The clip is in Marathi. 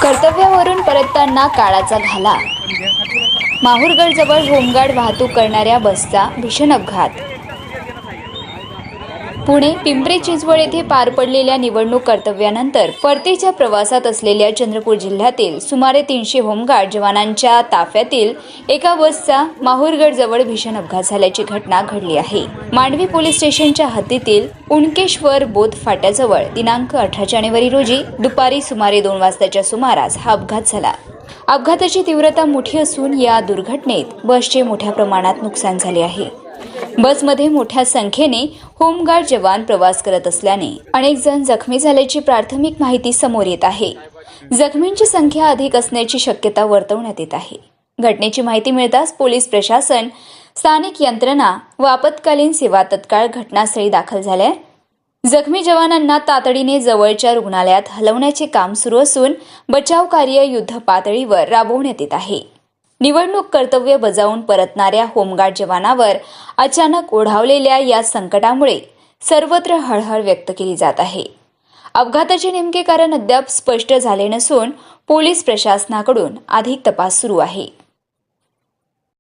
कर्तव्यावरून परतताना काळाचा घाला. माहूरगडजवळ होमगार्ड वाहतूक करणाऱ्या बसचा भीषण अपघात. पुणे पिंपरी चिंचवड येथे पार पडलेल्या निवडणूक कर्तव्यानंतर परतीच्या प्रवासात असलेल्या चंद्रपूर जिल्ह्यातील सुमारे 300 होमगार्ड जवानांच्या ताफ्यातील एका बसचा माहूरगडजवळ भीषण अपघात झाल्याची घटना घडली आहे. मांडवी पोलीस स्टेशनच्या हद्दीतील उणकेश्वर बोध फाट्याजवळ दिनांक 18 जानेवारी रोजी दुपारी सुमारे 2 वाजताच्या सुमारास हा अपघात झाला. अपघाताची तीव्रता मोठी असून या दुर्घटनेत बसचे मोठ्या प्रमाणात नुकसान झाले आहे. बसमध्ये मोठ्या संख्येने होमगार्ड जवान प्रवास करत असल्याने अनेक जण जखमी झाल्याची प्राथमिक माहिती समोर येत आहे. जखमींची संख्या अधिक असण्याची शक्यता वर्तवण्यात येत आहे. घटनेची माहिती मिळताच पोलीस प्रशासन, स्थानिक यंत्रणा व आपत्कालीन सेवा तत्काळ घटनास्थळी दाखल झाल्या. जखमी जवानांना तातडीने जवळच्या रुग्णालयात हलवण्याचे काम सुरू असून बचाव कार्य युद्धपातळीवर राबवण्यात येत आहे. निवडणूक कर्तव्य बजावून परतणाऱ्या होमगार्ड जवानावर अचानक ओढावलेल्या या संकटामुळे सर्वत्र हळहळ व्यक्त केली जात आहे. अपघाताचे नेमके कारण अद्याप स्पष्ट झाले नसून पोलीस प्रशासनाकडून अधिक तपास सुरू आहे.